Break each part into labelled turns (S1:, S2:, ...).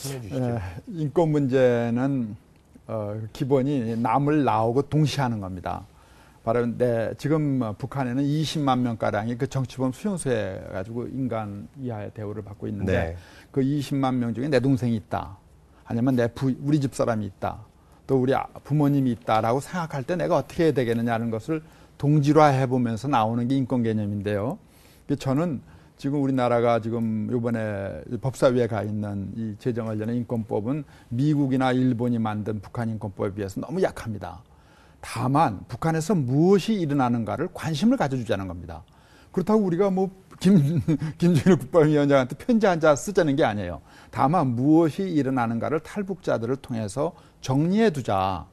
S1: 말씀해 주시죠.
S2: 인권 문제는 기본이 남을 나오고 동시하는 겁니다. 바로 지금 북한에는 20만 명가량이 그 정치범 수용소에 가지고 인간 이하의 대우를 받고 있는데
S1: 네.
S2: 그 20만 명 중에 내 동생이 있다. 아니면 우리 집 사람이 있다. 또 우리 부모님이 있다라고 생각할 때 내가 어떻게 해야 되겠느냐는 것을 동질화해 보면서 나오는 게 인권 개념인데요. 저는 지금 우리나라가 지금 이번에 법사위에 가 있는 이 제정 관련의 인권법은 미국이나 일본이 만든 북한 인권법에 비해서 너무 약합니다. 다만 북한에서 무엇이 일어나는가를 관심을 가져주자는 겁니다. 그렇다고 우리가 뭐 김정일 국방위원장한테 편지 한 자 쓰자는 게 아니에요. 다만 무엇이 일어나는가를 탈북자들을 통해서 정리해 두자.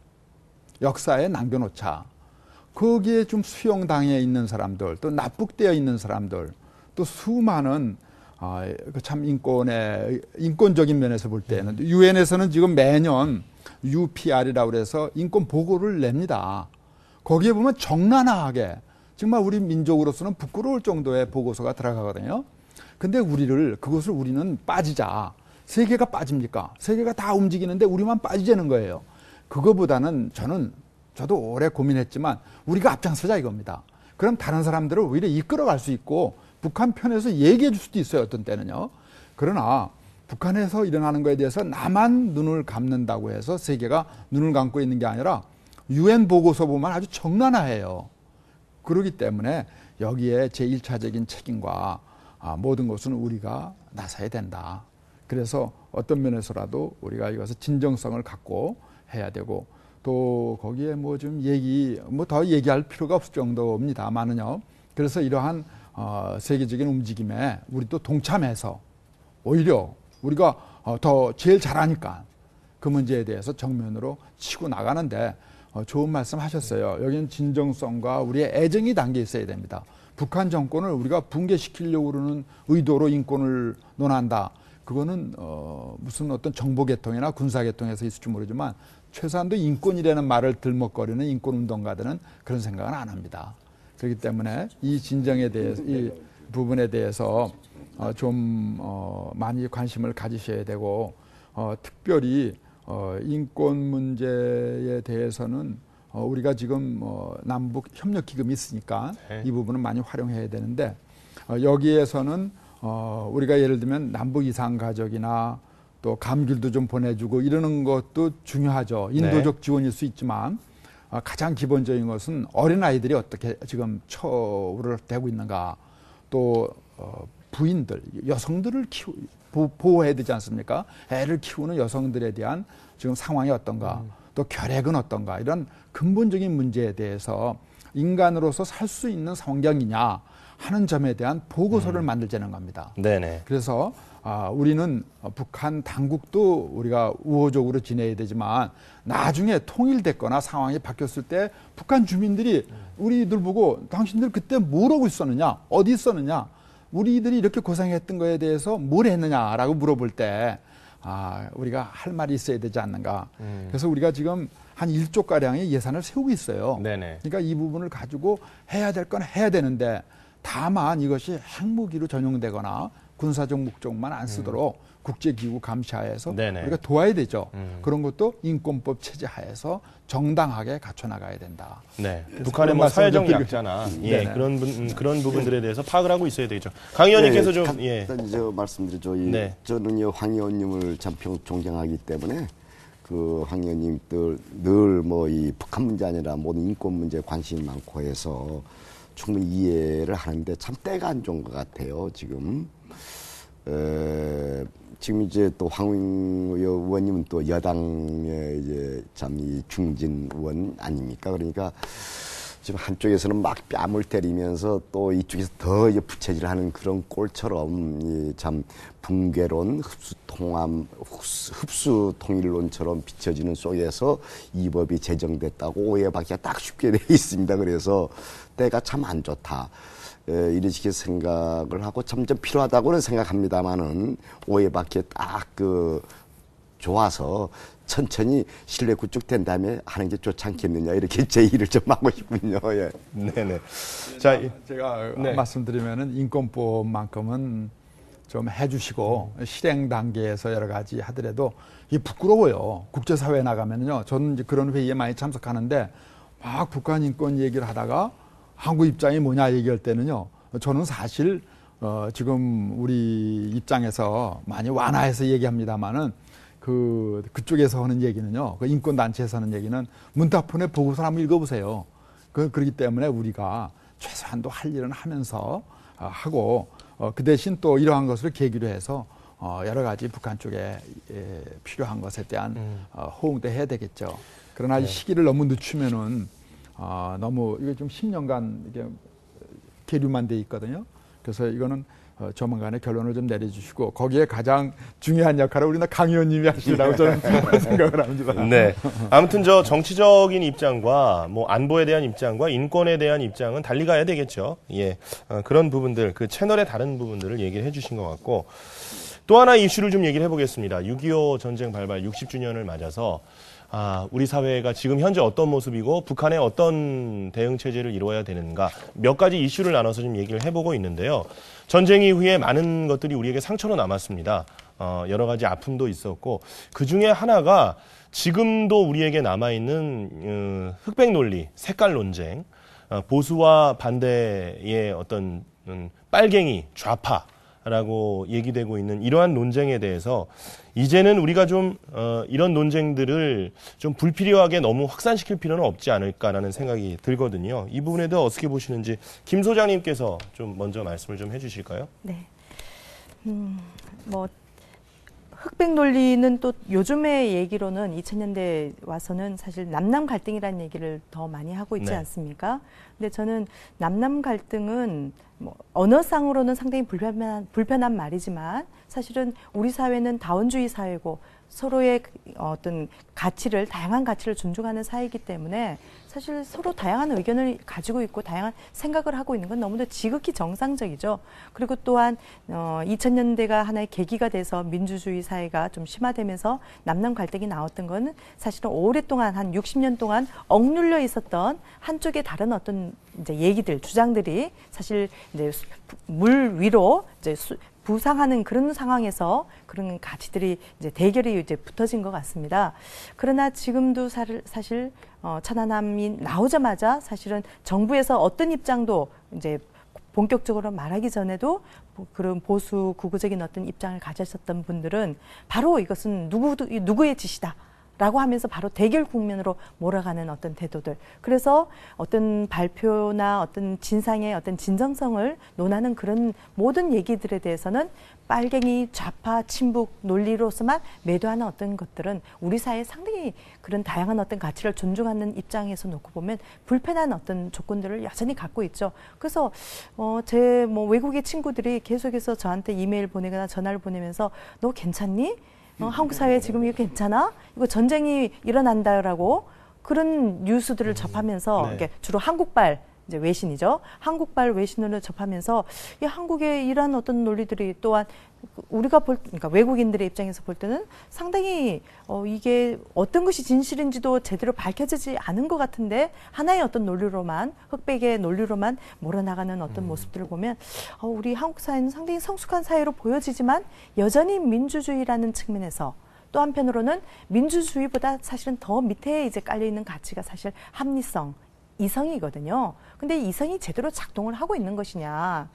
S2: 역사에 남겨놓자. 거기에 좀 수용당해 있는 사람들, 또 납북되어 있는 사람들, 또 수많은 참 인권적인 면에서 볼 때는 유엔에서는 지금 매년 UPR이라고 해서 인권 보고를 냅니다. 거기에 보면 적나라하게 정말 우리 민족으로서는 부끄러울 정도의 보고서가 들어가거든요. 근데 그것을 우리는 빠지자. 세계가 빠집니까? 세계가 다 움직이는데 우리만 빠지자는 거예요. 그거보다는 저도 오래 고민했지만 우리가 앞장서자 이겁니다. 그럼 다른 사람들을 오히려 이끌어갈 수 있고 북한 편에서 얘기해 줄 수도 있어요. 어떤 때는요. 그러나 북한에서 일어나는 거에 대해서 나만 눈을 감는다고 해서 세계가 눈을 감고 있는 게 아니라 UN 보고서 보면 아주 적나라해요. 그렇기 때문에 여기에 제1차적인 책임과 모든 것은 우리가 나서야 된다. 그래서 어떤 면에서라도 우리가 이것을 진정성을 갖고 해야 되고 또 거기에 뭐 좀 더 얘기할 필요가 없을 정도입니다만은요. 그래서 이러한 세계적인 움직임에 우리도 동참해서 오히려 우리가 더 제일 잘하니까 그 문제에 대해서 정면으로 치고 나가는데 좋은 말씀 하셨어요. 여기는 진정성과 우리의 애정이 담겨 있어야 됩니다. 북한 정권을 우리가 붕괴시키려고 그러는 의도로 인권을 논한다. 그거는 무슨 어떤 정보계통이나 군사계통에서 있을지 모르지만 최소한도 인권이라는 말을 들먹거리는 인권운동가들은 그런 생각은 안 합니다. 그렇기 때문에 이 진정에 대해서 이 부분에 대해서 좀 많이 관심을 가지셔야 되고 특별히 인권 문제에 대해서는 우리가 지금 남북 협력 기금이 있으니까 이 부분은 많이 활용해야 되는데 여기에서는 우리가 예를 들면 남북 이상 가족이나 또 감귤도 좀 보내주고 이러는 것도 중요하죠. 인도적 지원일 수 있지만 가장 기본적인 것은 어린아이들이 어떻게 지금 처우를 되고 있는가 또 부인들, 여성들을 보호해야 되지 않습니까? 애를 키우는 여성들에 대한 지금 상황이 어떤가 또 결핵은 어떤가 이런 근본적인 문제에 대해서 인간으로서 살 수 있는 환경이냐 하는 점에 대한 보고서를 만들자는 겁니다.
S1: 네네.
S2: 그래서 우리는 북한 당국도 우리가 우호적으로 지내야 되지만 나중에 통일됐거나 상황이 바뀌었을 때 북한 주민들이 우리들 보고 당신들 그때 뭐라고 있었느냐 어디 있었느냐 우리들이 이렇게 고생했던 거에 대해서 뭘 했느냐라고 물어볼 때 우리가 할 말이 있어야 되지 않는가. 그래서 우리가 지금 한 1조가량의 예산을 세우고 있어요.
S1: 네네.
S2: 그러니까 이 부분을 가지고 해야 될 건 해야 되는데 다만 이것이 핵무기로 전용되거나 군사적 목적만 안 쓰도록 국제기구 감시하에서
S1: 네네.
S2: 우리가 도와야 되죠. 그런 것도 인권법 체제 하에서 정당하게 갖춰나가야 된다.
S1: 네. 북한의 뭐 사회적 약자나 그런 부분들에 대해서 파악을 하고 있어야 되죠. 강 의원님께서 좀
S3: 간단히 말씀드리죠. 저는 황 의원님을 참 존경하기 때문에 그 황 의원님들 늘 뭐 이 북한 문제 아니라 모든 인권 문제에 관심이 많고 해서 충분히 이해를 하는데 참 때가 안 좋은 것 같아요. 지금 지금 이제 또 황 의원님은 또 여당의 이제 참 이 중진 의원 아닙니까? 그러니까 지금 한쪽에서는 막 뺨을 때리면서 또 이쪽에서 더 이제 부채질하는 그런 꼴처럼 참 붕괴론, 흡수 통일론처럼 비춰지는 속에서 이 법이 제정됐다고 오해받기가 딱 쉽게 돼 있습니다. 그래서 때가 참 안 좋다. 이런 식의 생각을 하고 참 좀 필요하다고는 생각합니다만은 오해받기에 딱 좋아서 천천히 신뢰 구축된 다음에 하는 게 좋지 않겠느냐 이렇게 제의를 좀 하고 싶군요. 예.
S1: 네네. 자,
S2: 제가 말씀드리면은 인권법만큼은 좀 해주시고 실행 단계에서 여러 가지 하더라도 이게 부끄러워요. 국제사회에 나가면요. 저는 이제 그런 회의에 많이 참석하는데 막 북한 인권 얘기를 하다가 한국 입장이 뭐냐 얘기할 때는요. 저는 사실 지금 우리 입장에서 많이 완화해서 얘기합니다만은 그쪽에서 하는 얘기는요. 그 인권단체에서 하는 얘기는 문탁폰의 보고서를 한번 읽어보세요. 그렇기 때문에 우리가 최소한도 할 일은 하면서 하고 그 대신 또 이러한 것을 계기로 해서 여러 가지 북한 쪽에 필요한 것에 대한 호응도 해야 되겠죠. 그러나 이 시기를 너무 늦추면은 너무 이게 좀 10년간 이게 계류만 돼 있거든요. 그래서 이거는 조만간에 결론을 좀 내려주시고 거기에 가장 중요한 역할을 우리나 강 의원님이 하시라고 저는 생각을 합니다.
S1: 네. 아무튼 저 정치적인 입장과 뭐 안보에 대한 입장과 인권에 대한 입장은 달리 가야 되겠죠. 예. 그런 부분들, 그 채널의 다른 부분들을 얘기를 해주신 것 같고 또 하나 이슈를 좀 얘기를 해보겠습니다. 6.25 전쟁 발발 60주년을 맞아서 우리 사회가 지금 현재 어떤 모습이고 북한의 어떤 대응 체제를 이루어야 되는가 몇 가지 이슈를 나눠서 좀 얘기를 해보고 있는데요. 전쟁 이후에 많은 것들이 우리에게 상처로 남았습니다. 여러 가지 아픔도 있었고 그 중에 하나가 지금도 우리에게 남아있는 흑백 논리, 색깔 논쟁, 보수와 반대의 어떤 빨갱이, 좌파라고 얘기되고 있는 이러한 논쟁에 대해서 이제는 우리가 좀 이런 논쟁들을 좀 불필요하게 너무 확산시킬 필요는 없지 않을까라는 생각이 들거든요. 이 부분에 대해 어떻게 보시는지 김 소장님께서 좀 먼저 말씀을 좀 해주실까요?
S4: 네. 뭐 흑백 논리는 또 요즘의 얘기로는 2000년대 와서는 사실 남남 갈등이라는 얘기를 더 많이 하고 있지
S1: 네.
S4: 않습니까? 근데 저는 남남 갈등은 뭐 언어상으로는 상당히 불편한 말이지만 사실은 우리 사회는 다원주의 사회고 서로의 어떤 가치를, 다양한 가치를 존중하는 사회이기 때문에 사실 서로 다양한 의견을 가지고 있고 다양한 생각을 하고 있는 건 너무나 지극히 정상적이죠. 그리고 또한 2000년대가 하나의 계기가 돼서 민주주의 사회가 좀 심화되면서 남남 갈등이 나왔던 건 사실은 오랫동안 한 60년 동안 억눌려 있었던 한쪽의 다른 어떤 이제 얘기들, 주장들이 사실 이제 물 위로 이제 부상하는 그런 상황에서 그런 가치들이 이제 대결이 이제 붙어진 것 같습니다. 그러나 지금도 사실 천안함이 나오자마자 사실은 정부에서 어떤 입장도 이제 본격적으로 말하기 전에도 그런 보수 구구적인 어떤 입장을 가졌었던 분들은 바로 이것은 누구의 짓이다. 라고 하면서 바로 대결 국면으로 몰아가는 어떤 태도들. 그래서 어떤 발표나 어떤 진상의 어떤 진정성을 논하는 그런 모든 얘기들에 대해서는 빨갱이, 좌파, 친북 논리로서만 매도하는 어떤 것들은 우리 사회에 상당히 그런 다양한 어떤 가치를 존중하는 입장에서 놓고 보면 불편한 어떤 조건들을 여전히 갖고 있죠. 그래서 제 뭐 외국의 친구들이 계속해서 저한테 이메일 보내거나 전화를 보내면서 너 괜찮니? 한국 사회 지금 이거 괜찮아? 이거 전쟁이 일어난다라고 그런 뉴스들을 접하면서
S1: 네.
S4: 이렇게 주로 한국발 이제 외신이죠. 한국발 외신으로 접하면서 이 한국의 이런 어떤 논리들이 또한 우리가 그러니까 외국인들의 입장에서 볼 때는 상당히 이게 어떤 것이 진실인지도 제대로 밝혀지지 않은 것 같은데 하나의 어떤 논리로만 흑백의 논리로만 몰아나가는 어떤 모습들을 보면 우리 한국 사회는 상당히 성숙한 사회로 보여지지만 여전히 민주주의라는 측면에서 또 한편으로는 민주주의보다 사실은 더 밑에 이제 깔려 있는 가치가 사실 합리성, 이성이거든요. 근데 이성이 제대로 작동을 하고 있는 것이냐?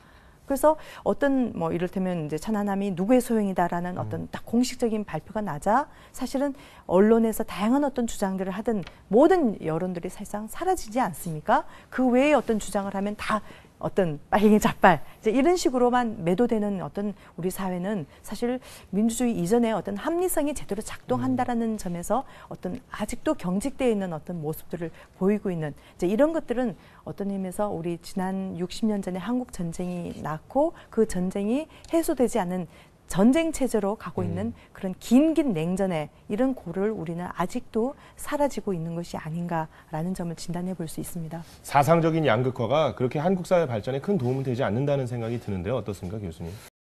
S4: 그래서 어떤 뭐 이를테면 이제 천안함이 누구의 소행이다라는 어떤 딱 공식적인 발표가 나자 사실은 언론에서 다양한 어떤 주장들을 하던 모든 여론들이 사실상 사라지지 않습니까? 그 외에 어떤 주장을 하면 다 어떤 빨갱이 좌빨 이제 이런 식으로만 매도되는 어떤 우리 사회는 사실 민주주의 이전에 어떤 합리성이 제대로 작동한다라는 점에서 어떤 아직도 경직되어 있는 어떤 모습들을 보이고 있는 이제 이런 것들은 어떤 의미에서 우리 지난 60년 전에 한국 전쟁이 났고 그 전쟁이 해소되지 않은 전쟁 체제로 가고 있는 그런 긴 냉전에 이런 고를 우리는 아직도 사라지고 있는 것이 아닌가라는 점을 진단해 볼 수 있습니다.
S1: 사상적인 양극화가 그렇게 한국 사회 발전에 큰 도움은 되지 않는다는 생각이 드는데요. 어떻습니까, 교수님?